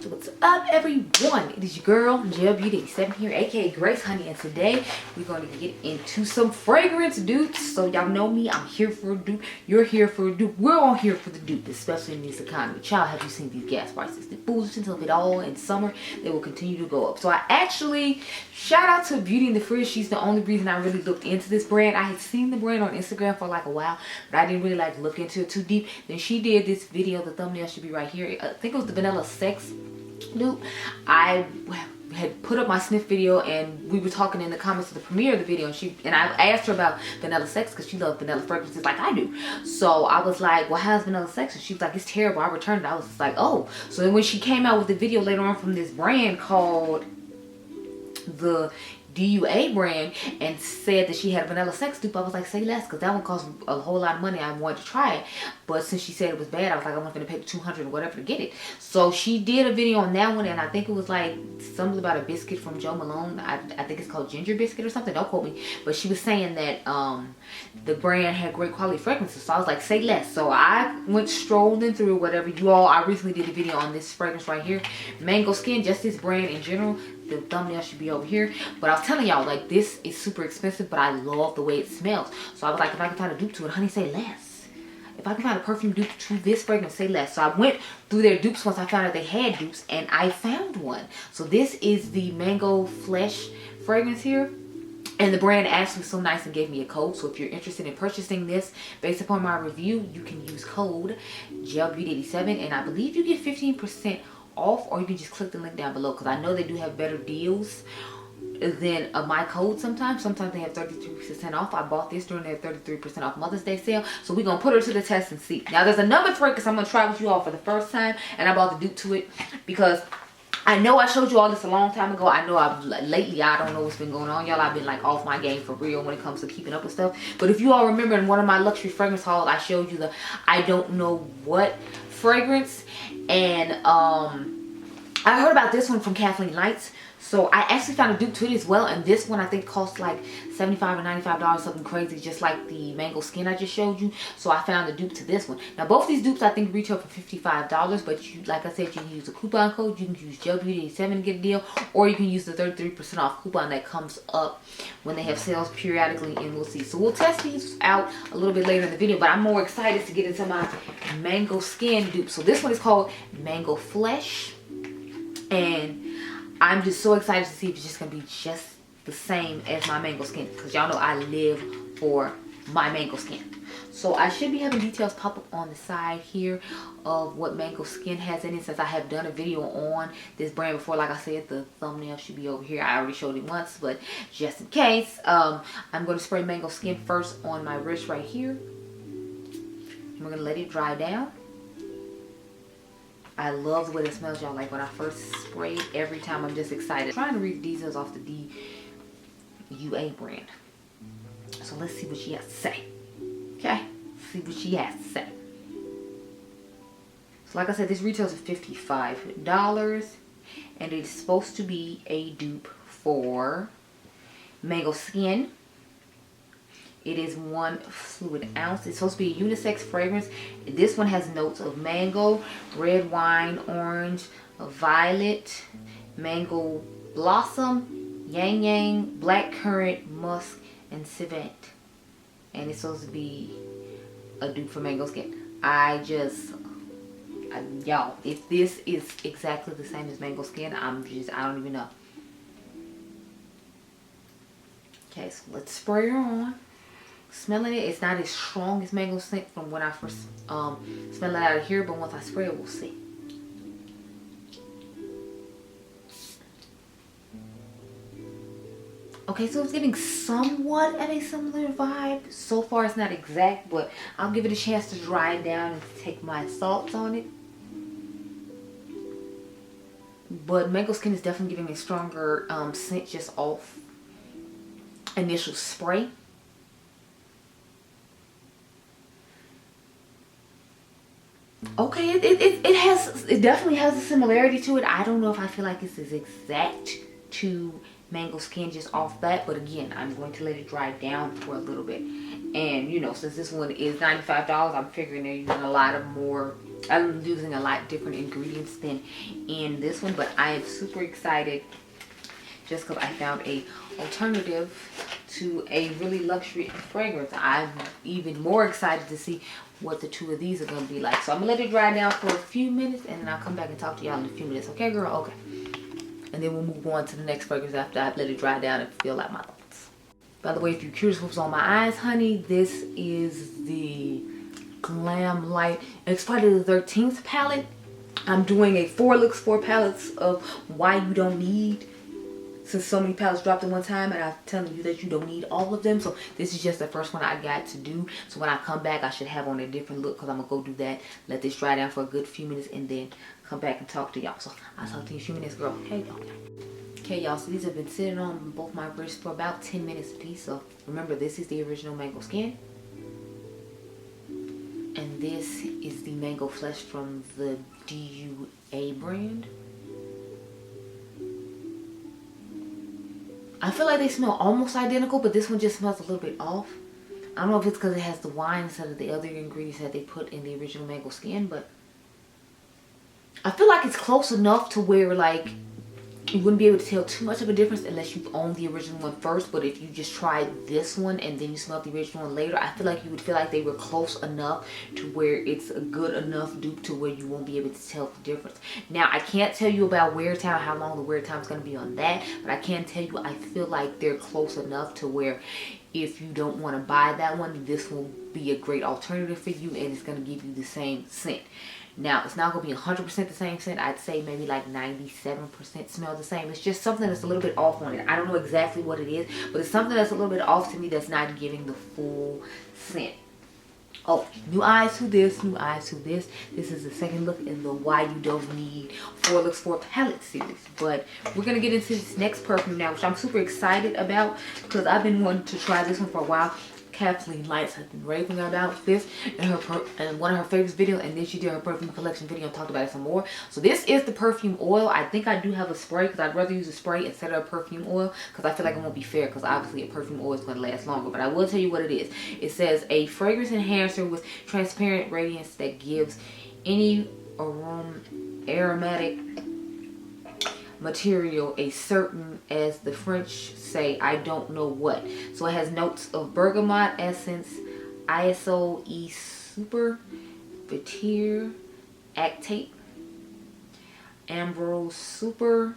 What's up, everyone? It is your girl Gelbeauty-QM here, aka Grace Honey, and today we're going to get into some fragrance dupes. So y'all know me, I'm here for a dupe, you're here for a dupe, we're all here for the dupe, especially in this economy. Child, have you seen these gas prices? The fools until it all in summer, they will continue to go up. So I actually shout out to Beauty in the Fridge. She's the only reason I really looked into this brand. I had seen the brand on Instagram for like a while, but I didn't really like look into it too deep. Then she did this video, the thumbnail should be right here. I think it was the Vanilla Sex dupe. I had put up my Snif video and we were talking in the comments of the premiere of the video, and I asked her about Vanilla Sex because she loves vanilla fragrances like I do. So I was like, well, how's Vanilla Sex? And she was like, it's terrible. I returned it. I was just like, oh. So then when she came out with the video later on from this brand called the DUA brand and said that she had a Vanilla Sex dupe, I was like, say less, because that one cost a whole lot of money. I wanted to try it, but since she said it was bad, I was like, I'm not going to pay $200 or whatever to get it. So she did a video on that one, and I think it was like something about a biscuit from Joe Malone. I think it's called Ginger Biscuit or something, don't quote me, but she was saying that the brand had great quality fragrances. So I was like, say less. So I went strolling through whatever. You all, I recently did a video on this fragrance right here, Mango Skin, just this brand in general. The thumbnail should be over here, but I was telling y'all, like, this is super expensive, but I love the way it smells. So I was like, if I can find a dupe to it, honey, say less. If I can find a perfume dupe to this fragrance, say less. So I went through their dupes once I found out they had dupes, and I found one. So this is the Mango Flesh fragrance here. And the brand actually was so nice and gave me a code. So if you're interested in purchasing this based upon my review, you can use code Gelbeauty87, and I believe you get 15% off, or you can just click the link down below, because I know they do have better deals than my code sometimes. Sometimes they have 33% off. I bought this during their 33% off Mother's Day sale. So we're going to put her to the test and see. Now there's another fragrance I'm going to try with you all for the first time, and I bought the dupe to it because I know I showed you all this a long time ago. I know lately, I don't know what's been going on, y'all. I've been like off my game for real when it comes to keeping up with stuff. But if you all remember, in one of my luxury fragrance hauls, I showed you the I don't know what fragrance, and I heard about this one from Kathleen Lights. So I actually found a dupe to it as well, and this one I think costs like $75 or $95, something crazy, just like the Mango Skin I just showed you. So I found a dupe to this one. Now both these dupes I think retail for $55, but you, like I said, you can use a coupon code. You can use Gelbeauty87 to get a deal, or you can use the 33% off coupon that comes up when they have sales periodically, and we'll see. So we'll test these out a little bit later in the video, but I'm more excited to get into my Mango Skin dupe. So this one is called Mango Flesh, and I'm just so excited to see if it's just going to be just the same as my Mango Skin, because y'all know I live for my Mango Skin. So I should be having details pop up on the side here of what Mango Skin has in it, since I have done a video on this brand before. Like I said, the thumbnail should be over here. I already showed it once, but just in case, I'm going to spray Mango Skin first on my wrist right here. And we're going to let it dry down. I love the way it smells, y'all. Like when I first sprayed, every time I'm just excited. I'm trying to read the details off the DUA brand. So let's see what she has to say. Okay, see what she has to say. So like I said, this retails at $55, and it's supposed to be a dupe for Mango Skin. It is 1 fluid ounce. It's supposed to be a unisex fragrance. This one has notes of mango, red wine, orange, violet, mango blossom, yang yang, black currant, musk, and civet. And it's supposed to be a dupe for Mango Skin. Y'all, if this is exactly the same as Mango Skin, I don't even know. Okay, so let's spray her on. Smelling it, it's not as strong as Mango Skin from when I first smell it out of here, but once I spray it, we'll see. Okay, so it's giving somewhat of a similar vibe. So far it's not exact, but I'll give it a chance to dry it down and take my thoughts on it. But Mango Skin is definitely giving a stronger scent just off initial spray. Okay, it definitely has a similarity to it. I don't know if I feel like it's as exact to Mango Skin just off that, but again, I'm going to let it dry down for a little bit. And you know, since this one is $95, I'm figuring they're using a lot of more I'm using a lot different ingredients than in this one, but I am super excited just because I found a alternative to a really luxury fragrance. I'm even more excited to see what the two of these are going to be like. So I'm going to let it dry down for a few minutes, and then I'll come back and talk to y'all in a few minutes. Okay, girl? Okay. And then we'll move on to the next fragrance after I've let it dry down and feel like my thoughts. By the way, if you're curious what's on my eyes, honey, this is the Glam Light. It's Friday the 13th palette. I'm doing a 4 looks 4 palettes of why you don't need, since so many palettes dropped at one time, and I'm telling you that you don't need all of them. So this is just the first one I got to do. So when I come back, I should have on a different look, because I'm going to go do that. Let this dry down for a good few minutes, and then come back and talk to y'all. So I'll talk to you in a few minutes, girl. Hey, y'all. Okay, y'all. So these have been sitting on both my wrists for about 10 minutes apiece. So remember, this is the original Mango Skin. And this is the Mango Flesh from the DUA brand. I feel like they smell almost identical, but this one just smells a little bit off. I don't know if it's because it has the wine instead of the other ingredients that they put in the original Mango Skin, but I feel like it's close enough to where, like, you wouldn't be able to tell too much of a difference unless you owned the original one first. But if you just tried this one and then you smelled the original one later, I feel like you would feel like they were close enough to where it's a good enough dupe to where you won't be able to tell the difference. Now, I can't tell you about wear time, how long the wear time is going to be on that, but I can tell you I feel like they're close enough to where if you don't want to buy that one, this will be a great alternative for you, and it's going to give you the same scent. Now, it's not going to be 100% the same scent. I'd say maybe like 97% smell the same. It's just something that's a little bit off on it. I don't know exactly what it is, but it's something that's a little bit off to me that's not giving the full scent. Oh, new eyes to this, new eyes to this. This is the second look in the Why You Don't Need 4 Looks 4 palette series. But we're going to get into this next perfume now, which I'm super excited about because I've been wanting to try this one for a while. Kathleen Lights has been raving about this in one of her favorite videos, and then she did her perfume collection video and talked about it some more. So this is the perfume oil. I think I do have a spray because I'd rather use a spray instead of a perfume oil because I feel like it won't be fair, because obviously a perfume oil is going to last longer. But I will tell you what it is. It says a fragrance enhancer with transparent radiance that gives any aromatic material a certain, as the French say, I don't know what. So it has notes of bergamot essence, ISO E super, Vetiver, Actate, Ambrose super,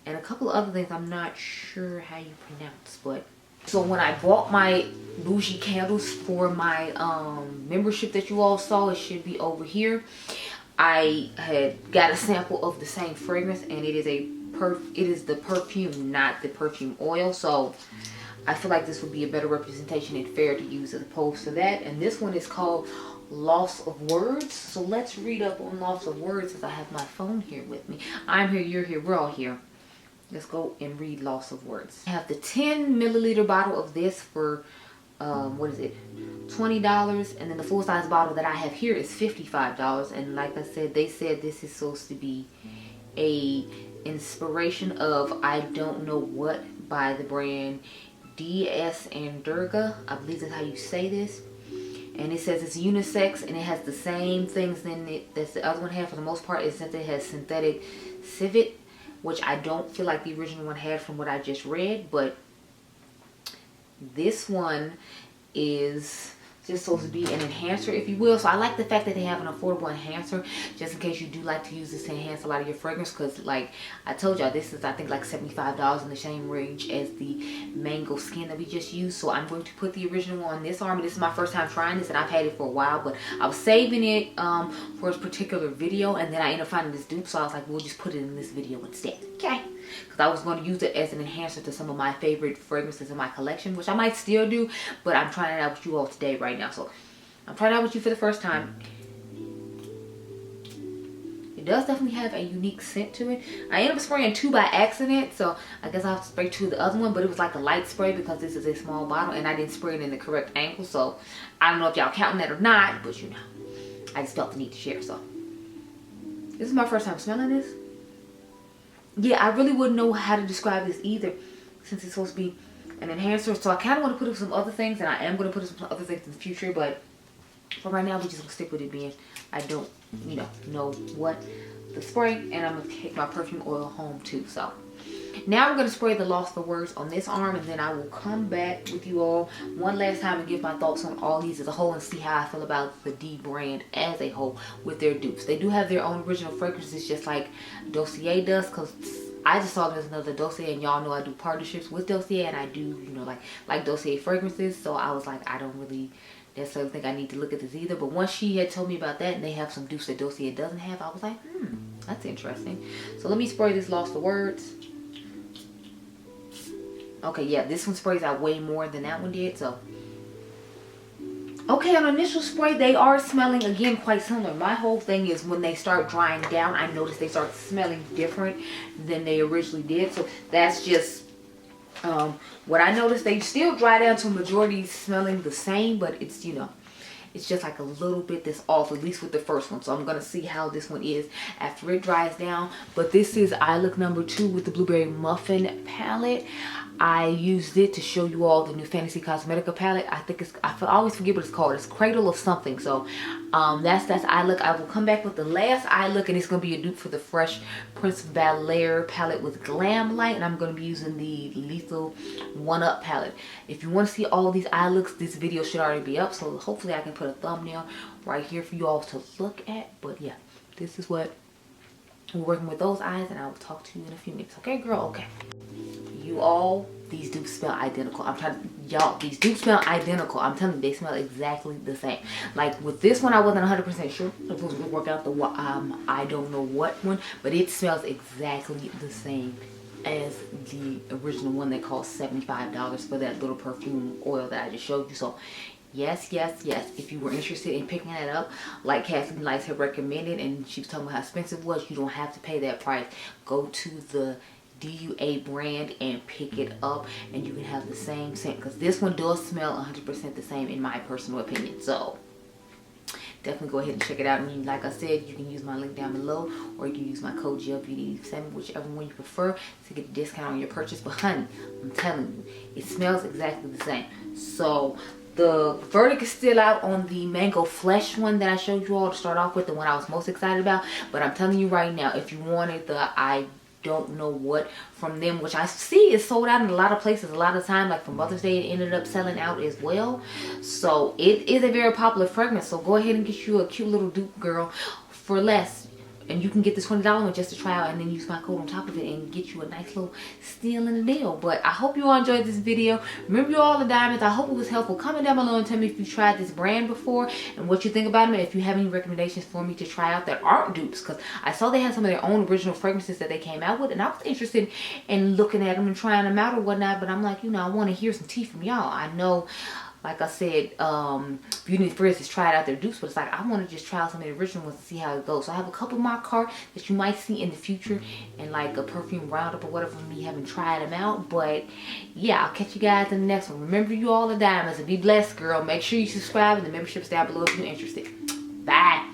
and a couple of other things I'm not sure how you pronounce. But so when I bought my bougie candles for my membership that you all saw, it should be over here, I had got a sample of the same fragrance, and it is the perfume, not the perfume oil. So I feel like this would be a better representation and fair to use as opposed to that. And this one is called Loss of Words. So let's read up on Loss of Words, as I have my phone here with me. I'm here, you're here, we're all here. Let's go and read Loss of Words. I have the 10 milliliter bottle of this for what is it, $20, and then the full size bottle that I have here is $55. And like I said, they said this is supposed to be a inspiration of I don't know what by the brand DS and Durga. I believe that's how you say this. And it says it's unisex, and it has the same things in it that the other one had for the most part, except it has synthetic civet, which I don't feel like the original one had from what I just read. But this one is just supposed to be an enhancer, if you will. So I like the fact that they have an affordable enhancer, just in case you do like to use this to enhance a lot of your fragrance. Because like I told y'all, this is I think like $75 in the same range as the Mango Skin that we just used. So I'm going to put the original on this arm. This is my first time trying this, and I've had it for a while, but I was saving it for a particular video, and then I ended up finding this dupe, so I was like, we'll just put it in this video instead. Okay, because I was going to use it as an enhancer to some of my favorite fragrances in my collection, which I might still do, but I'm trying it out with you all today right now. So I'm trying it out with you for the first time. It does definitely have a unique scent to it. I ended up spraying 2 by accident, so I guess I'll have to spray 2 of the other one, but it was like a light spray because this is a small bottle, and I didn't spray it in the correct angle. So I don't know if y'all counting that or not, but you know, I just felt the need to share. So this is my first time smelling this. Yeah, I really wouldn't know how to describe this either, since it's supposed to be an enhancer. So I kind of want to put up some other things, and I am going to put up some other things in the future, but For right now, we just gonna stick with it being I don't, you know what the spray, and I'm gonna take my perfume oil home too. So now I'm gonna spray the Lost for Words on this arm, and then I will come back with you all one last time and give my thoughts on all these as a whole and see how I feel about the D brand as a whole with their dupes. They do have their own original fragrances, just like Dossier does, because I just saw there's another Dossier, and y'all know I do partnerships with Dossier, and I do, you know, like Dossier fragrances. So I was like, I don't really necessarily think I need to look at this either. But once she had told me about that, and they have some dupes that Dossier doesn't have, I was like, that's interesting. So let me spray this Lost for Words. Okay, yeah, this one sprays out way more than that one did. So okay, on initial spray, they are smelling, again, quite similar. My whole thing is when they start drying down, I notice they start smelling different than they originally did. So that's just what I noticed. They still dry down to a majority smelling the same, but it's, you know, it's just like a little bit that's off, at least with the first one. So I'm going to see how this one is after it dries down. But this is eye look number 2 with the Blueberry Muffin palette. I used it to show you all the new Fenty Cosmetics palette. I think it's, I always forget what it's called. It's Cradle of something. So that's eye look. I will come back with the last eye look, and it's going to be a dupe for the Fresh Prince Bel-Air palette with Glam Light, and I'm going to be using the Lethal 1-Up palette. If you want to see all these eye looks, this video should already be up, so hopefully I can put a thumbnail right here for you all to look at. But yeah, this is what we're working with, those eyes, and I will talk to you in a few minutes. Okay, girl? Okay. You all, these dupes smell identical. I'm trying to, y'all, these dupes smell identical. I'm telling you, they smell exactly the same. Like with this one, I wasn't 100% sure if it was going to work out the I don't know what one, but it smells exactly the same as the original one that cost $75 for that little perfume oil that I just showed you. So yes, yes, yes, if you were interested in picking that up, like Kathleen Lights had recommended, and she was talking about how expensive it was, you don't have to pay that price. Go to the DUA brand and pick it up, and you can have the same scent, because this one does smell 100% the same in my personal opinion. So definitely go ahead and check it out. And like I said, you can use my link down below, or you can use my code Gelbeauty-7, whichever one you prefer, to get a discount on your purchase. But honey, I'm telling you, it smells exactly the same. So the verdict is still out on the Mango Flesh one that I showed you all to start off with, the one I was most excited about. But I'm telling you right now, if you wanted the I don't know what from them, which I see is sold out in a lot of places, a lot of time, like for Mother's Day, it ended up selling out as well. So it is a very popular fragrance. So go ahead and get you a cute little dupe, girl, for less. And you can get this $20 one just to try out, and then use my code on top of it and get you a nice little steal in the deal. But I hope you all enjoyed this video. Remember, you all the diamonds. I hope it was helpful. Comment down below and tell me if you tried this brand before and what you think about them, and if you have any recommendations for me to try out that aren't dupes, because I saw they had some of their own original fragrances that they came out with, and I was interested in looking at them and trying them out or whatnot. But I'm like, you know, I want to hear some tea from y'all. I know, like I said, Beauty Frizz has tried out their dupes, but it's like I want to just try out some of the original ones and see how it goes. So I have a couple in my cart that you might see in the future, and like a perfume roundup or whatever, me having tried them out. But yeah, I'll catch you guys in the next one. Remember, you all are diamonds, and be blessed, girl. Make sure you subscribe, and the membership's down below if you're interested. Bye.